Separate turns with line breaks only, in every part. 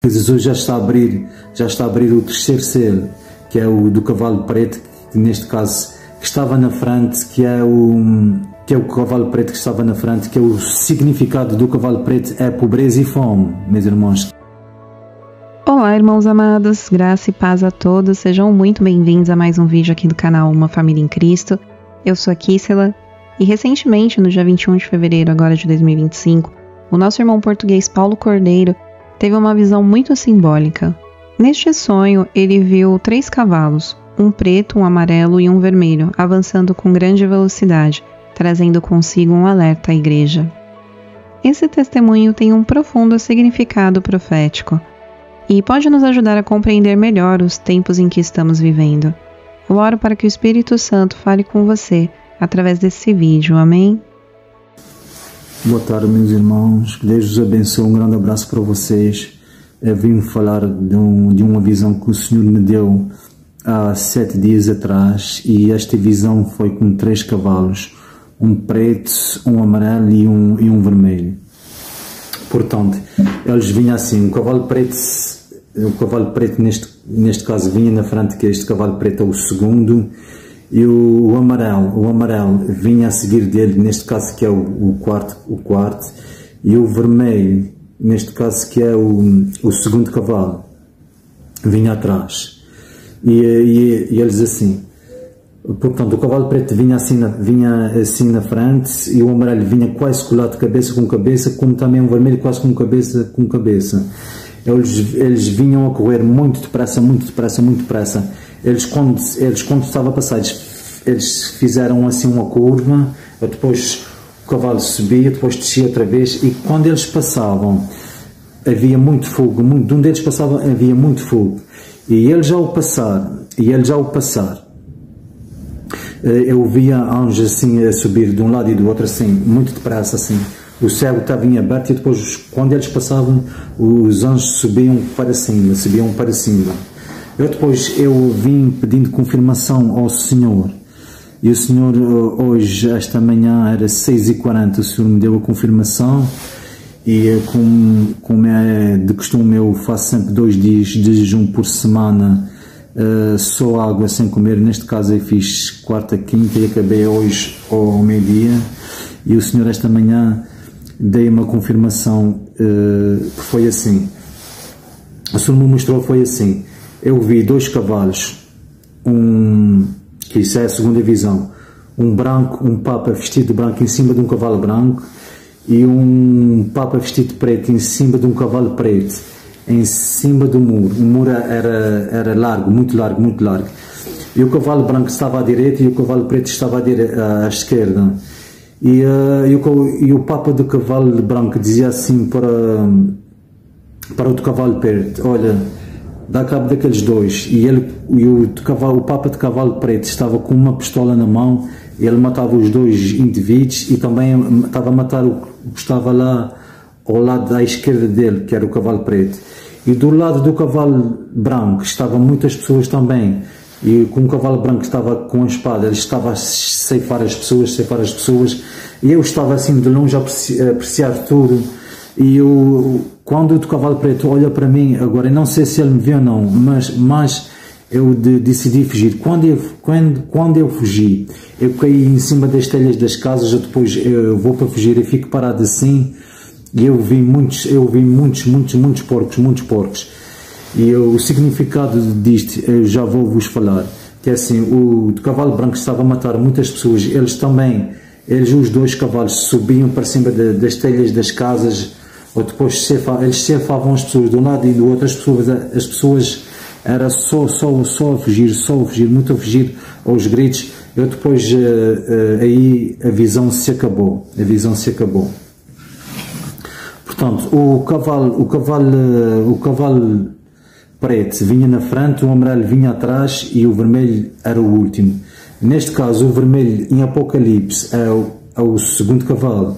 Jesus já está a abrir o terceiro selo, que é o do cavalo preto, que neste caso que estava na frente, que é o cavalo preto que estava na frente, que é o significado do cavalo preto é pobreza e fome, meus irmãos.
Olá, irmãos amados, graça e paz a todos, sejam muito bem-vindos a mais um vídeo aqui do canal Uma Família em Cristo. Eu sou a Kissela e recentemente, no dia 21 de fevereiro agora de 2025, o nosso irmão português Paulo Cordeiro teve uma visão muito simbólica. Neste sonho, ele viu 3 cavalos, um preto, um amarelo e um vermelho, avançando com grande velocidade, trazendo consigo um alerta à igreja. Esse testemunho tem um profundo significado profético e pode nos ajudar a compreender melhor os tempos em que estamos vivendo. Eu oro para que o Espírito Santo fale com você através desse vídeo, amém?
Boa tarde, meus irmãos, que Deus os abençoe, um grande abraço para vocês. Eu vim falar de uma visão que o Senhor me deu há 7 dias atrás, e esta visão foi com 3 cavalos, um preto, um amarelo e um vermelho. Portanto, eles vinham assim, o cavalo preto neste caso vinha na frente, que este cavalo preto é o segundo, e o amarelo vinha a seguir dele, neste caso que é o quarto, e o vermelho, neste caso que é o segundo cavalo, vinha atrás. E eles assim, portanto, o cavalo preto vinha assim na frente, e o amarelo vinha quase colado cabeça com cabeça, como também o vermelho quase com cabeça com cabeça. Eles vinham a correr muito depressa. Eles quando estava a passar, eles fizeram assim uma curva, depois o cavalo subia, depois descia outra vez, e quando eles passavam havia muito fogo, de um deles passava havia muito fogo, e eles ao passar, eu via anjos assim a subir de um lado e do outro assim, muito depressa assim. O céu estava em aberto, e depois, quando eles passavam, os anjos subiam para cima. Eu vim pedindo confirmação ao Senhor, e o Senhor hoje, esta manhã, era 6h40, o Senhor me deu a confirmação, e como é de costume, eu faço sempre 2 dias de jejum por semana, só água sem comer. Neste caso eu fiz quarta, quinta e acabei hoje ao meio-dia, e o Senhor esta manhã dei uma confirmação, que foi assim, o Senhor me mostrou, foi assim, eu vi 2 cavalos, que isso é a segunda visão, um papa vestido de branco em cima de um cavalo branco, e um papa vestido de preto em cima de um cavalo preto, em cima do muro. O muro era largo, muito largo, e o cavalo branco estava à direita e o cavalo preto estava à esquerda. E o papa do cavalo branco dizia assim para o do cavalo preto: olha, dá cabo daqueles 2. O papa de cavalo preto estava com uma pistola na mão, e ele matava os 2 indivíduos, e também estava a matar o que estava lá ao lado da esquerda dele, que era o cavalo preto. E do lado do cavalo branco estavam muitas pessoas também, e com o cavalo branco estava com a espada, ele estava a ceifar as pessoas, e eu estava assim de longe a apreciar tudo. E quando o do cavalo preto olha para mim, agora eu não sei se ele me viu ou não, mas eu decidi fugir. Quando eu fugi, eu caí em cima das telhas das casas. Depois eu vou para fugir, eu fico parado assim, e eu vi muitos porcos. E o significado disto eu já vou vos falar, que é assim, o do cavalo branco estava a matar muitas pessoas. Os 2 cavalos subiam para cima das telhas das casas, ou depois eles cefavam as pessoas de um lado e do outro. As pessoas era só a fugir, muito a fugir aos gritos. Eu depois aí a visão se acabou. Portanto, o cavalo preto vinha na frente, o amarelo vinha atrás e o vermelho era o último. Neste caso, o vermelho em Apocalipse é o segundo cavalo,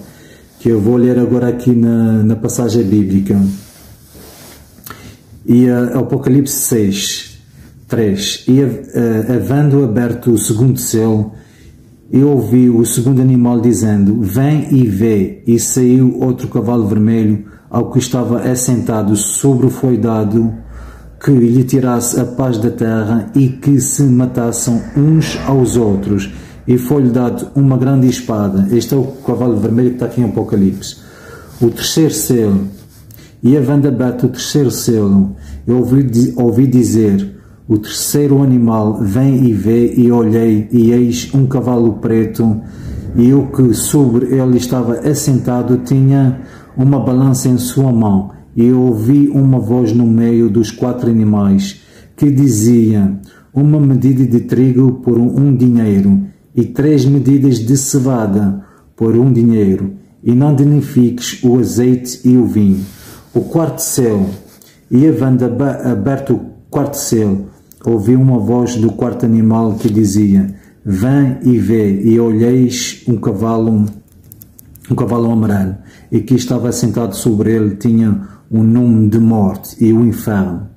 que eu vou ler agora aqui na passagem bíblica. E Apocalipse 6:3. E havendo aberto o segundo selo, eu ouvi o segundo animal dizendo: vem e vê. E saiu outro cavalo vermelho, ao que estava assentado sobre o foi-dado que lhe tirasse a paz da terra e que se matassem uns aos outros. E foi-lhe dado uma grande espada. Este é o cavalo vermelho que está aqui em Apocalipse. O terceiro selo. E havendo aberto o terceiro selo, eu ouvi dizer: o terceiro animal vem e vê, e olhei, e eis um cavalo preto, e o que sobre ele estava assentado tinha uma balança em sua mão. E eu ouvi uma voz no meio dos 4 animais, que dizia: uma medida de trigo por um dinheiro, e 3 medidas de cevada por um dinheiro, e não danifiques o azeite e o vinho. O quarto selo. E havendo aberto o quarto selo, ouvi uma voz do quarto animal que dizia: vem e vê, e olheis um cavalo amarelo, e que estava sentado sobre ele tinha um nome de morte e o inferno.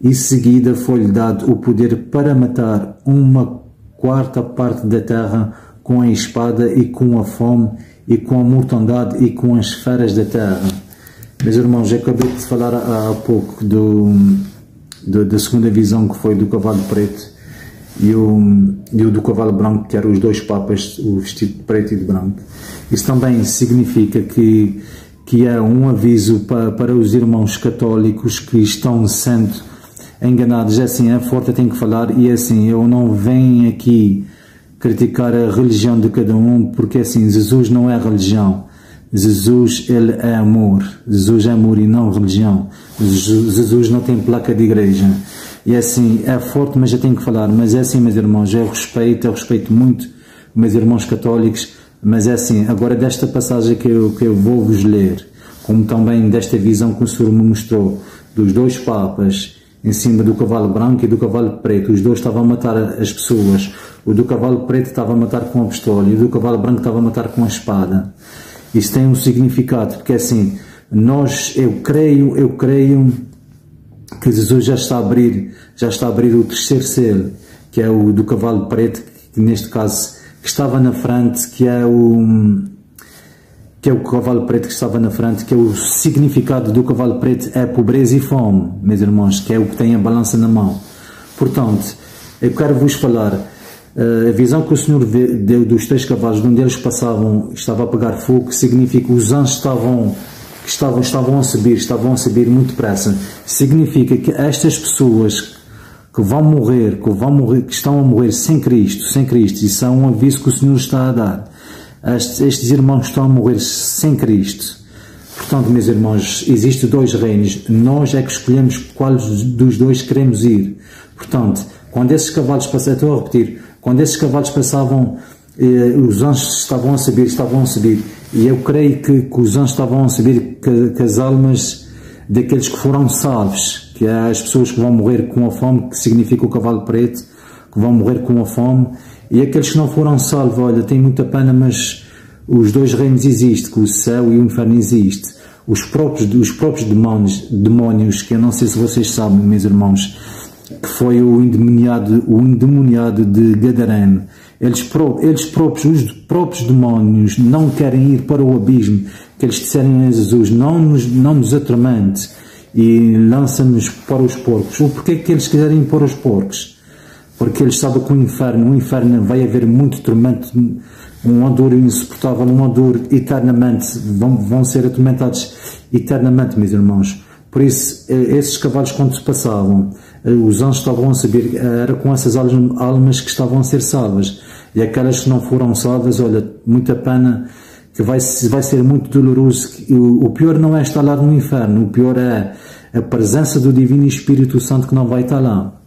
E seguida foi-lhe dado o poder para matar 1/4 parte da terra com a espada, e com a fome, e com a mortandade, e com as feras da terra. Meus irmãos, eu acabei de falar há pouco da segunda visão, que foi do cavalo preto e o do cavalo branco, que eram os 2 papas, o vestido de preto e de branco. Isso também significa que é um aviso para os irmãos católicos que estão sendo enganados. É assim, é forte, eu tenho que falar, e é assim, eu não venho aqui criticar a religião de cada um, porque assim, Jesus não é religião. Jesus, ele é amor. Jesus é amor e não religião. Jesus não tem placa de igreja. E é assim, é forte, mas eu tenho que falar. Mas é assim, meus irmãos, eu respeito muito meus irmãos católicos, mas é assim, agora desta passagem que eu vou vos ler, como também desta visão que o Senhor me mostrou, dos 2 papas em cima do cavalo branco e do cavalo preto. Os 2 estavam a matar as pessoas. O do cavalo preto estava a matar com a pistola, e o do cavalo branco estava a matar com a espada. Isso tem um significado, porque assim, eu creio que Jesus já está a abrir o terceiro selo, que é o do cavalo preto, que neste caso que estava na frente, que é o cavalo preto que estava na frente, que é o significado do cavalo preto, é pobreza e fome, meus irmãos, que é o que tem a balança na mão. Portanto, eu quero vos falar. A visão que o Senhor deu dos 3 cavalos, de onde eles passavam, estava a pegar fogo, significa que os anjos estavam a subir muito depressa. Significa que estas pessoas que vão morrer, que estão a morrer sem Cristo, isso é um aviso que o Senhor está a dar. Estes irmãos estão a morrer sem Cristo. Portanto, meus irmãos, existem 2 reinos. Nós é que escolhemos qual dos 2 queremos ir. Portanto, quando esses cavalos passavam, estou a repetir, quando esses cavalos passavam, os anjos estavam a subir, e eu creio que os anjos estavam a subir, que as almas daqueles que foram salvos, que é as pessoas que vão morrer com a fome, que significa o cavalo preto, que vão morrer com a fome, e aqueles que não foram salvos, olha, tem muita pena, mas os 2 reinos existem, que o céu e o inferno existem. Os próprios demónios, que eu não sei se vocês sabem, meus irmãos, que foi o endemoniado de Gadareno. Os próprios demónios não querem ir para o abismo, que eles disserem a Jesus: não nos atormente e lança-nos para os porcos. Ou porquê que eles querem ir para os porcos? Porque eles sabem que o inferno vai haver muito tormento, uma dor insuportável, uma dor eternamente, vão ser atormentados eternamente, meus irmãos. Por isso, esses cavalos, quando se passavam, os anjos estavam a subir, era com essas almas que estavam a ser salvas. E aquelas que não foram salvas, olha, muita pena, que vai ser muito doloroso. O pior não é estar lá no inferno, o pior é a presença do Divino Espírito Santo que não vai estar lá.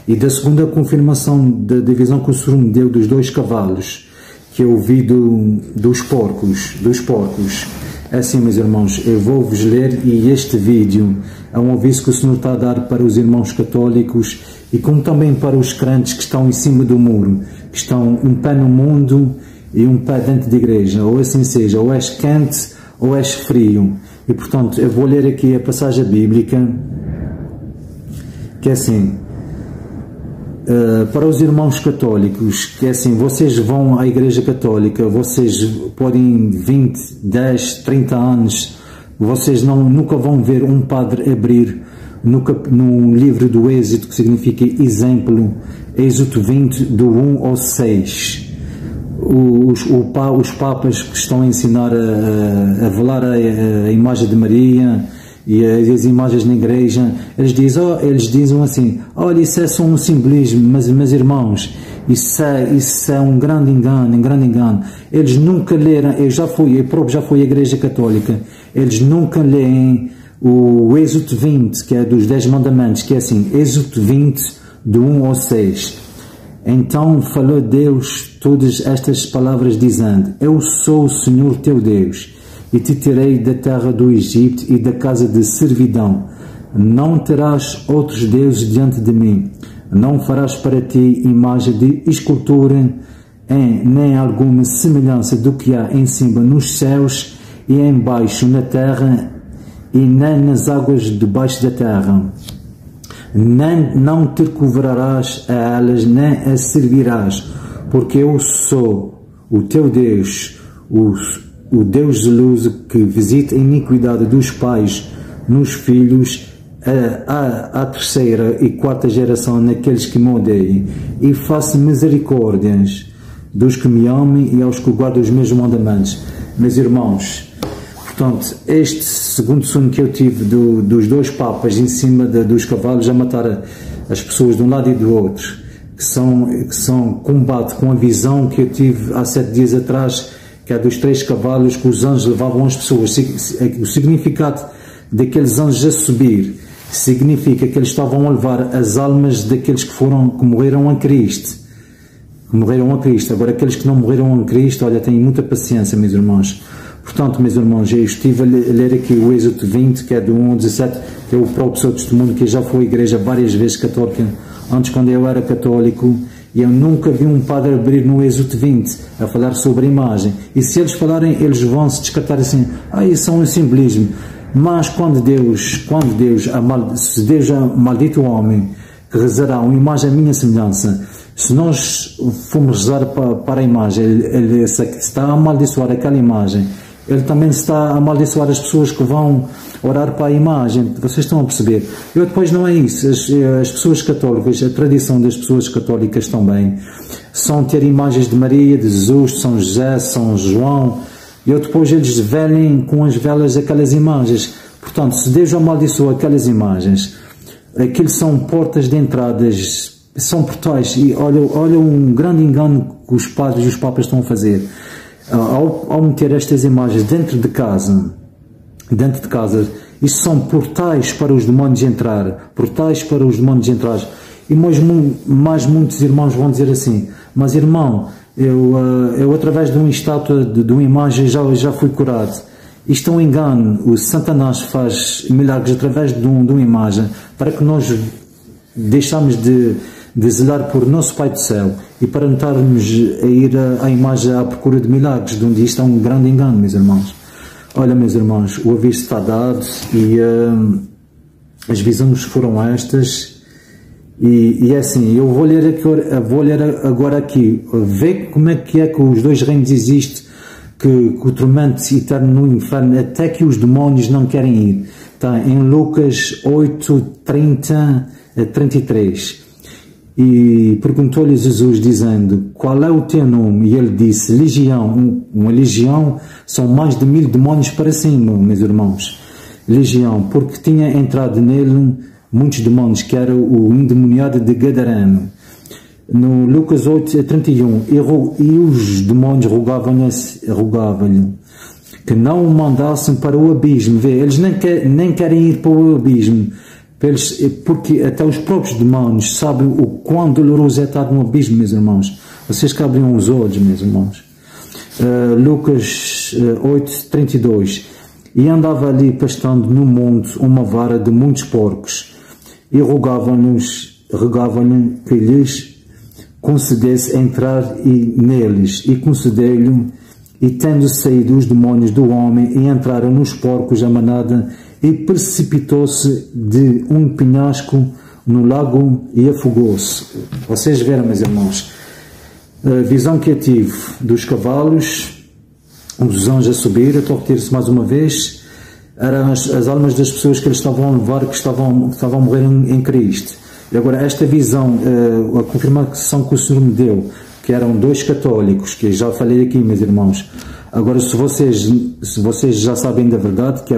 E da segunda confirmação da visão que o Senhor me deu dos 2 cavalos, que eu vi dos porcos. É assim, meus irmãos, eu vou-vos ler, e este vídeo é um aviso que o Senhor está a dar para os irmãos católicos e como também para os crentes que estão em cima do muro, que estão um pé no mundo e um pé dentro da igreja, ou assim seja, ou és quente ou és frio. E portanto, eu vou ler aqui a passagem bíblica, que é assim, para os irmãos católicos, que é assim, vocês vão à igreja católica, vocês podem 20, 10, 30 anos Vocês nunca vão ver um padre abrir no livro do Êxodo, que significa exemplo, Êxodo 20, do 1 ao 6. Os papas que estão a ensinar a velar a imagem de Maria e as imagens na igreja, eles dizem assim: olha, isso é só um simbolismo, mas irmãos, isso é um grande engano. Eles nunca leram, eu próprio já fui à igreja católica, eles nunca leem o Êxodo 20, que é dos 10 mandamentos, que é assim, Êxodo 20, do 1 ao 6. Então falou Deus todas estas palavras, dizendo: eu sou o Senhor teu Deus, e te tirei da terra do Egito e da casa de servidão. Não terás outros deuses diante de mim. Não farás para ti imagem de escultura, nem alguma semelhança do que há em cima nos céus e embaixo na terra, e nem nas águas debaixo da terra. Não te curvarás a elas, nem a servirás, porque eu sou o teu Deus, o Deus zeloso, que visita a iniquidade dos pais nos filhos, à terceira e quarta geração naqueles que me odeiam, e faço misericórdias dos que me amem e aos que guardam os meus mandamentos. Meus irmãos, portanto, este segundo sonho que eu tive dos dois papas em cima dos cavalos a matar as pessoas de um lado e do outro, que são combate com a visão que eu tive há 7 dias atrás, que é dos 3 cavalos que os anjos levavam as pessoas. O significado daqueles anjos a subir significa que eles estavam a levar as almas daqueles que morreram a Cristo. Agora, aqueles que não morreram a Cristo, olha, têm muita paciência, meus irmãos. Portanto, meus irmãos, eu estive a ler aqui o Êxodo 20, que é do 1 ao 17, que é o próprio seu testemunho, que eu já fui à igreja várias vezes católica, antes, quando eu era católico, e eu nunca vi um padre abrir no Êxodo 20 a falar sobre a imagem. E se eles falarem, eles vão se descartar assim: isso é um simbolismo. Mas se Deus maldito o homem que rezará uma imagem à minha semelhança, se nós formos rezar para a imagem, ele está a amaldiçoar aquela imagem, ele também está a amaldiçoar as pessoas que vão orar para a imagem. Vocês estão a perceber? E depois não é isso. As pessoas católicas, a tradição das pessoas católicas também, são ter imagens de Maria, de Jesus, de São José, São João, e depois eles velem com as velas aquelas imagens. Portanto, se Deus amaldiçoa aquelas imagens, aquilo são portas de entradas, são portais. E olha um grande engano que os padres e os papas estão a fazer. Ao meter estas imagens dentro de casa, isso são portais para os demónios entrar, E mais muitos irmãos vão dizer assim: mas irmão, eu através de uma estátua, de uma imagem, já fui curado. Isto é um engano. O Satanás faz milagres através de uma imagem, para que nós deixamos de zelar por nosso Pai do Céu e para não estarmos a ir à imagem à procura de milagres, de onde isto é um grande engano, meus irmãos. Olha, meus irmãos, o aviso está dado e as visões foram estas. E é assim, eu vou ler agora aqui, ver como é que os dois reinos existem, que o tormento eterno no inferno, até que os demónios não querem ir. Está em Lucas 8, 30 a 33. E perguntou-lhe Jesus, dizendo: qual é o teu nome? E ele disse: legião. Uma legião são mais de 1000 demónios para cima, meus irmãos. Legião, porque tinha entrado nele muitos demónios, que era o endemoniado de Gadareno. No Lucas 8, 31, e os demónios rogavam-lhe que não o mandassem para o abismo. Vê, eles nem querem ir para o abismo, porque até os próprios demónios sabem o quão doloroso é estar no abismo, meus irmãos. Vocês que abriam os olhos, meus irmãos. Lucas 8, 32. E andava ali pastando no monte uma vara de muitos porcos, e rogavam-lhe que lhes concedesse entrar neles, e concedeu-lhe, e tendo saído os demónios do homem, e entraram nos porcos a manada, e precipitou-se de um penhasco no lago e afogou-se. Vocês viram, meus irmãos, a visão que eu tive dos cavalos, os anjos a subir. Eu estou a repetir-se mais uma vez. eram as almas das pessoas que eles estavam a levar, que estavam a morrer em Cristo. E agora, esta visão, a confirmação que o Senhor me deu, que eram 2 católicos, que eu já falei aqui, meus irmãos. Agora, se vocês já sabem da verdade, que é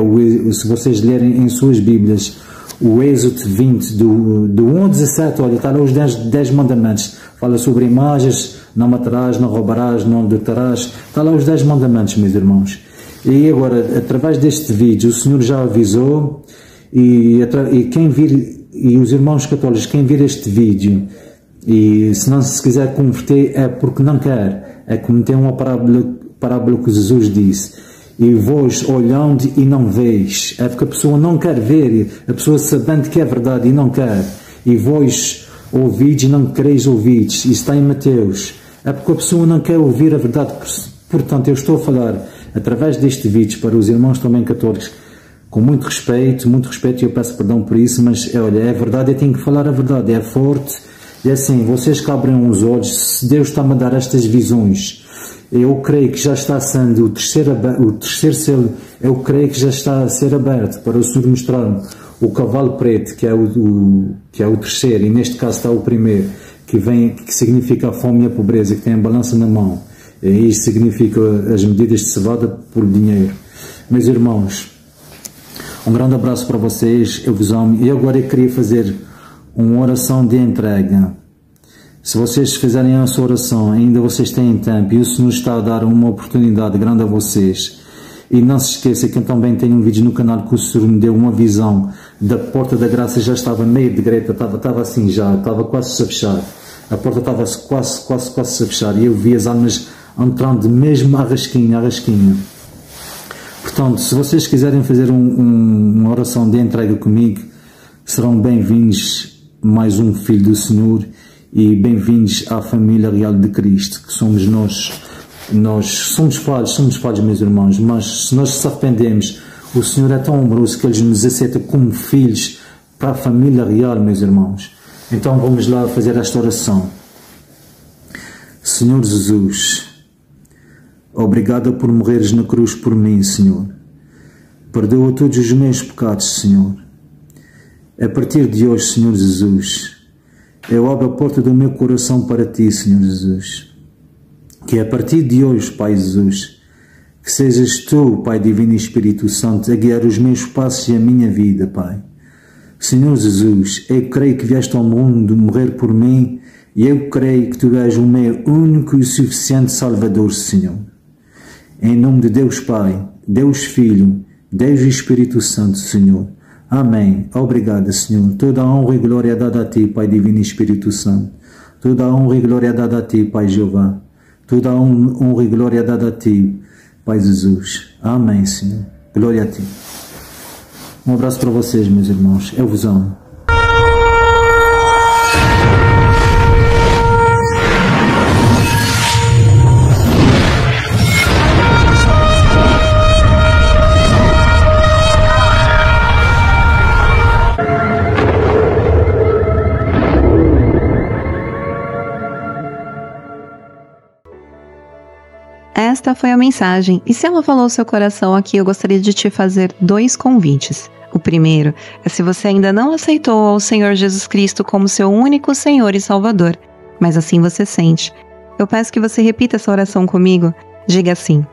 se vocês lerem em suas Bíblias o Êxodo 20, do 1 ao 17, olha, está lá os 10 mandamentos. Fala sobre imagens, não matarás, não roubarás, não adulterarás. Está lá os 10 mandamentos, meus irmãos. E agora, através deste vídeo, o Senhor já avisou, e quem vir, e os irmãos católicos, quem vir este vídeo, e se não se quiser converter, é porque não quer. É como tem uma parábola que Jesus disse. E vós olhando e não veis. É porque a pessoa não quer ver, a pessoa sabendo que é verdade e não quer. E vós ouvides e não quereis ouvir. Isso está em Mateus. É porque a pessoa não quer ouvir a verdade. Portanto, eu estou a falar através deste vídeo para os irmãos também católicos, com muito respeito, e eu peço perdão por isso, mas olha, é verdade, eu tenho que falar a verdade, é forte. E assim, vocês que abrem os olhos, se Deus está-me a dar estas visões, eu creio que já está sendo o terceiro selo, eu creio que já está a ser aberto para o Senhor mostrar o cavalo preto, que é o terceiro, e neste caso está o primeiro, que significa a fome e a pobreza, que tem a balança na mão. E isso significa as medidas de cevada por dinheiro. Meus irmãos, um grande abraço para vocês, eu vos amo, e agora eu queria fazer uma oração de entrega. Se vocês fizerem a sua oração, ainda vocês têm tempo, e o Senhor está a dar uma oportunidade grande a vocês. E não se esqueça que eu também tenho um vídeo no canal que o Senhor me deu uma visão da porta da graça, já estava meio de direita, estava assim já, estava quase a fechar. A porta estava quase a fechar, e eu vi as almas entrando mesmo à rasquinha. Portanto, se vocês quiserem fazer uma oração de entrega comigo, serão bem-vindos, mais um filho do Senhor, e bem-vindos à família real de Cristo, que somos nós. Nós somos falhos, meus irmãos, mas se nós se arrependemos, o Senhor é tão amoroso que Ele nos aceita como filhos para a família real, meus irmãos. Então vamos lá fazer esta oração. Senhor Jesus, obrigado por morreres na cruz por mim, Senhor. Perdoa todos os meus pecados, Senhor. A partir de hoje, Senhor Jesus, eu abro a porta do meu coração para Ti, Senhor Jesus. Que a partir de hoje, Pai Jesus, que sejas Tu, Pai Divino e Espírito Santo, a guiar os meus passos e a minha vida, Pai. Senhor Jesus, eu creio que vieste ao mundo morrer por mim, e eu creio que Tu és o meu único e suficiente Salvador, Senhor. Em nome de Deus Pai, Deus Filho, Deus e Espírito Santo, Senhor. Amém. Obrigado, Senhor. Toda a honra e glória é dada a Ti, Pai Divino e Espírito Santo. Toda a honra e glória é dada a Ti, Pai Jeová. Toda a honra e glória é dada a Ti, Pai Jesus. Amém, Senhor. Glória a Ti. Um abraço para vocês, meus irmãos. Eu vos amo.
Esta foi a mensagem, e se ela falou ao seu coração aqui, eu gostaria de te fazer 2 convites. O primeiro é se você ainda não aceitou ao Senhor Jesus Cristo como seu único Senhor e Salvador, mas assim você sente. Eu peço que você repita essa oração comigo. Diga assim: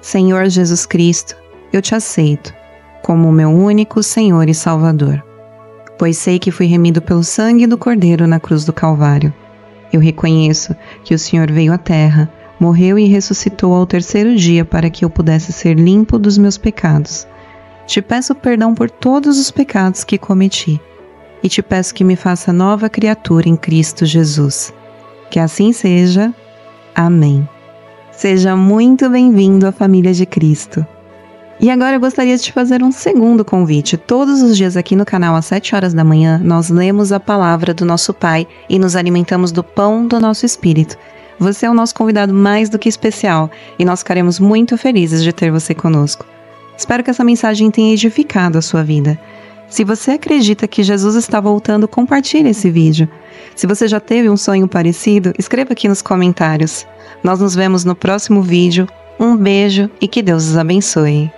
Senhor Jesus Cristo, eu te aceito como meu único Senhor e Salvador, pois sei que fui remido pelo sangue do Cordeiro na cruz do Calvário. Eu reconheço que o Senhor veio à terra, morreu e ressuscitou ao 3º dia para que eu pudesse ser limpo dos meus pecados. Te peço perdão por todos os pecados que cometi e te peço que me faça nova criatura em Cristo Jesus. Que assim seja. Amém. Seja muito bem-vindo à família de Cristo. E agora eu gostaria de te fazer um segundo convite. Todos os dias aqui no canal, às 7 horas da manhã, nós lemos a palavra do nosso Pai e nos alimentamos do pão do nosso Espírito. Você é o nosso convidado mais do que especial e nós ficaremos muito felizes de ter você conosco. Espero que essa mensagem tenha edificado a sua vida. Se você acredita que Jesus está voltando, compartilhe esse vídeo. Se você já teve um sonho parecido, escreva aqui nos comentários. Nós nos vemos no próximo vídeo. Um beijo e que Deus os abençoe.